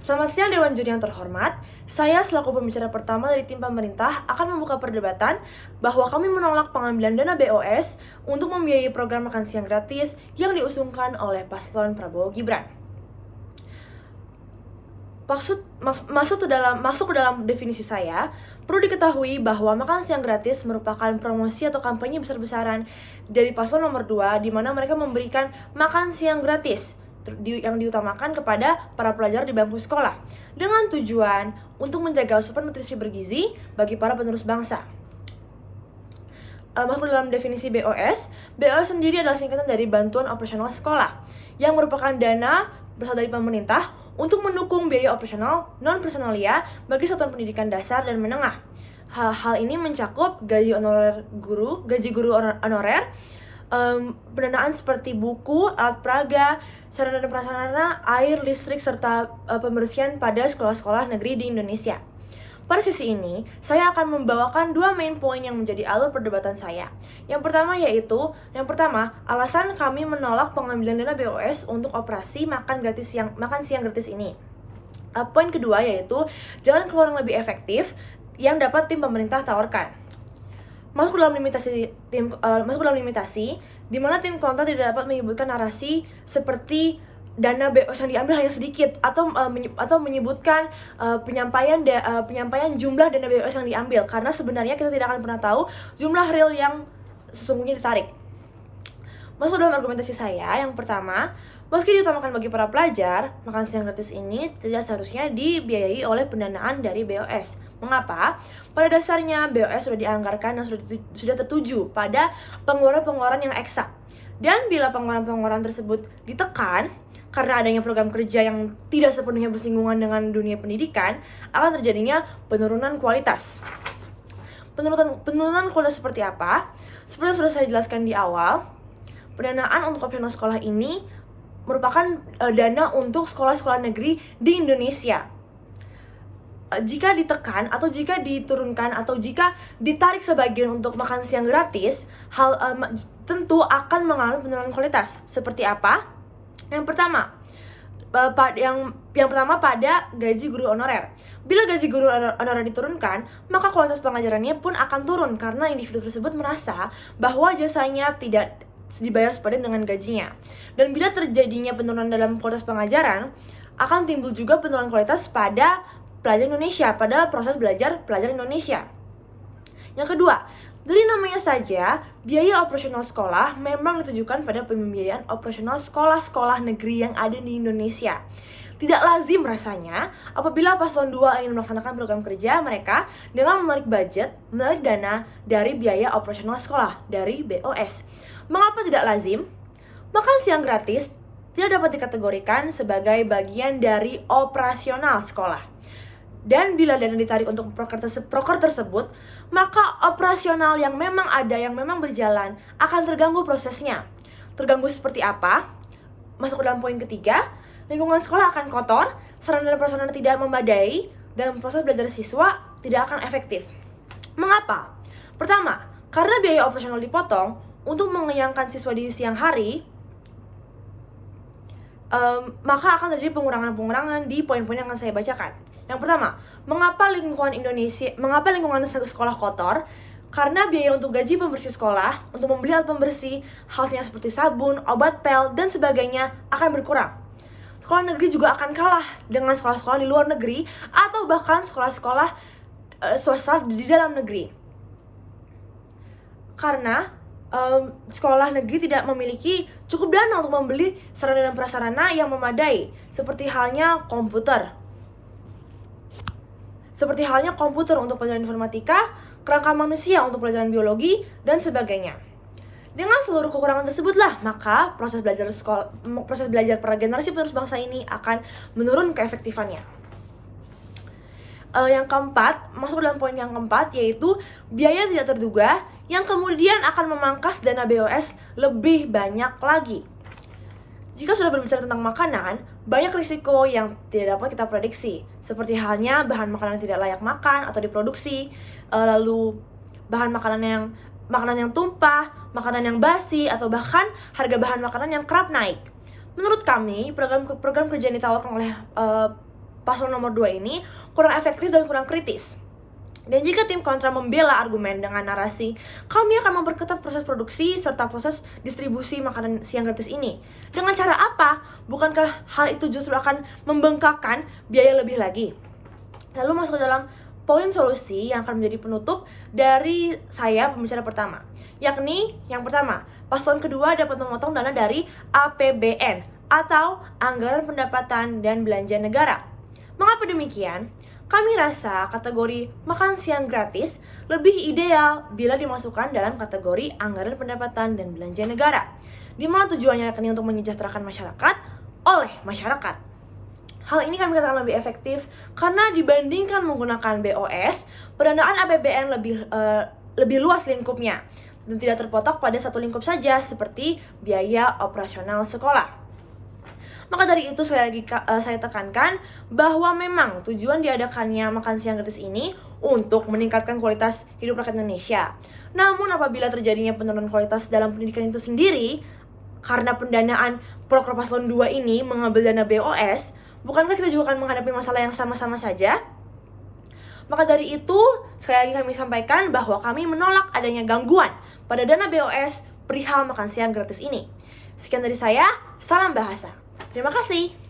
Selamat siang Dewan Juri yang terhormat. Saya selaku pembicara pertama dari tim pemerintah akan membuka perdebatan bahwa kami menolak pengambilan dana BOS untuk membiayai program makan siang gratis yang diusungkan oleh paslon Prabowo Gibran. Masuk ke dalam definisi saya, perlu diketahui bahwa makan siang gratis merupakan promosi atau kampanye besar-besaran dari paslon nomor 2 di mana mereka memberikan makan siang gratis yang diutamakan kepada para pelajar di bangku sekolah dengan tujuan untuk menjaga asupan nutrisi bergizi bagi para penerus bangsa. Masuk dalam definisi BOS sendiri adalah singkatan dari Bantuan Operasional Sekolah yang merupakan dana berasal dari pemerintah untuk mendukung biaya operasional non-personalia bagi satuan pendidikan dasar dan menengah. Hal ini mencakup gaji guru honorer, pendanaan seperti buku, alat peraga, sarana dan prasarana, air, listrik, serta pembersihan pada sekolah-sekolah negeri di Indonesia. Pada sisi ini, saya akan membawakan dua main point yang menjadi alur perdebatan saya. Yang pertama, alasan kami menolak pengambilan dana BOS untuk operasi makan siang gratis ini. Poin kedua yaitu jalan keluar yang lebih efektif yang dapat tim pemerintah tawarkan. Masuk dalam limitasi di mana tim kontra tidak dapat menyebutkan narasi seperti dana BOS yang diambil hanya sedikit atau menyebutkan penyampaian jumlah dana BOS yang diambil, karena sebenarnya kita tidak akan pernah tahu jumlah real yang sesungguhnya ditarik. Masuk dalam argumentasi saya, yang pertama, meski diutamakan bagi para pelajar, makan siang gratis ini tidak seharusnya dibiayai oleh pendanaan dari BOS. Mengapa? Pada dasarnya BOS sudah dianggarkan dan sudah tertuju pada pengeluaran-pengeluaran yang eksak. Dan bila pengeluaran-pengeluaran tersebut ditekan karena adanya program kerja yang tidak sepenuhnya bersinggungan dengan dunia pendidikan, akan terjadinya penurunan kualitas. Penurunan kualitas seperti apa? Seperti yang sudah saya jelaskan di awal, pendanaan untuk operasional sekolah ini merupakan dana untuk sekolah-sekolah negeri di Indonesia. Jika ditekan atau jika diturunkan atau jika ditarik sebagian untuk makan siang gratis, tentu akan mengalami penurunan kualitas. Seperti apa? Yang pertama, pada gaji guru honorer. Bila gaji guru honorer diturunkan, maka kualitas pengajarannya pun akan turun karena individu tersebut merasa bahwa jasanya tidak dibayar sepadan dengan gajinya. Dan bila terjadinya penurunan dalam kualitas pengajaran, akan timbul juga penurunan kualitas pada pelajar Indonesia, pada proses belajar pelajar Indonesia. Yang kedua, dari namanya saja, biaya operasional sekolah memang ditujukan pada pembiayaan operasional sekolah-sekolah negeri yang ada di Indonesia. Tidak lazim rasanya apabila paslon 2 ingin melaksanakan program kerja mereka dengan menarik dana dari biaya operasional sekolah, dari BOS. Mengapa tidak lazim? Makan siang gratis tidak dapat dikategorikan sebagai bagian dari operasional sekolah. Dan bila dana ditarik untuk proker tersebut, maka operasional yang memang ada, yang memang berjalan, akan terganggu prosesnya. Terganggu seperti apa? Masuk ke dalam poin ketiga, lingkungan sekolah akan kotor, sarana dan prasarana tidak memadai, dan proses belajar siswa tidak akan efektif. Mengapa? Pertama, karena biaya operasional dipotong untuk mengenyangkan siswa di siang hari, maka akan terjadi pengurangan di poin-poin yang akan saya bacakan. Yang pertama, mengapa lingkungan sekolah kotor? Karena biaya untuk gaji pembersih sekolah, untuk membeli alat pembersih, halnya seperti sabun, obat pel, dan sebagainya akan berkurang. Sekolah negeri juga akan kalah dengan sekolah-sekolah di luar negeri atau bahkan sekolah-sekolah swasta di dalam negeri. Karena sekolah negeri tidak memiliki cukup dana untuk membeli sarana dan prasarana yang memadai, seperti halnya komputer untuk pelajaran informatika, kerangka manusia untuk pelajaran biologi, dan sebagainya. Dengan seluruh kekurangan tersebutlah, maka proses belajar para generasi penerus bangsa ini akan menurun keefektifannya. Yang keempat, masuk dalam poin yang keempat, yaitu biaya tidak terduga yang kemudian akan memangkas dana BOS lebih banyak lagi. Jika sudah berbicara tentang makanan, banyak risiko yang tidak dapat kita prediksi, seperti halnya bahan makanan yang tidak layak makan atau diproduksi, lalu bahan makanan yang tumpah, makanan yang basi, atau bahkan harga bahan makanan yang kerap naik. Menurut kami, program kerja yang ditawarkan oleh paslon nomor 2 ini kurang efektif dan kurang kritis. Dan jika tim kontra membela argumen dengan narasi, kami akan memperketat proses produksi serta proses distribusi makanan siang gratis ini. Dengan cara apa? Bukankah hal itu justru akan membengkakkan biaya lebih lagi? Lalu masuk ke dalam poin solusi yang akan menjadi penutup dari saya pembicara pertama. Yakni yang pertama, paslon kedua dapat memotong dana dari APBN atau Anggaran Pendapatan dan Belanja Negara. Mengapa demikian? Kami rasa kategori makan siang gratis lebih ideal bila dimasukkan dalam kategori anggaran pendapatan dan belanja negara, di mana tujuannya yakni untuk menyejahterakan masyarakat oleh masyarakat. Hal ini kami katakan lebih efektif karena dibandingkan menggunakan BOS, pendanaan APBN lebih luas lingkupnya dan tidak terpotok pada satu lingkup saja seperti biaya operasional sekolah. Maka dari itu saya tekankan bahwa memang tujuan diadakannya makan siang gratis ini untuk meningkatkan kualitas hidup rakyat Indonesia. Namun apabila terjadinya penurunan kualitas dalam pendidikan itu sendiri karena pendanaan program paslon 2 ini mengambil dana BOS, bukankah kita juga akan menghadapi masalah yang sama-sama saja? Maka dari itu, sekali lagi kami sampaikan bahwa kami menolak adanya gangguan pada dana BOS perihal makan siang gratis ini. Sekian dari saya, salam bahasa. Terima kasih.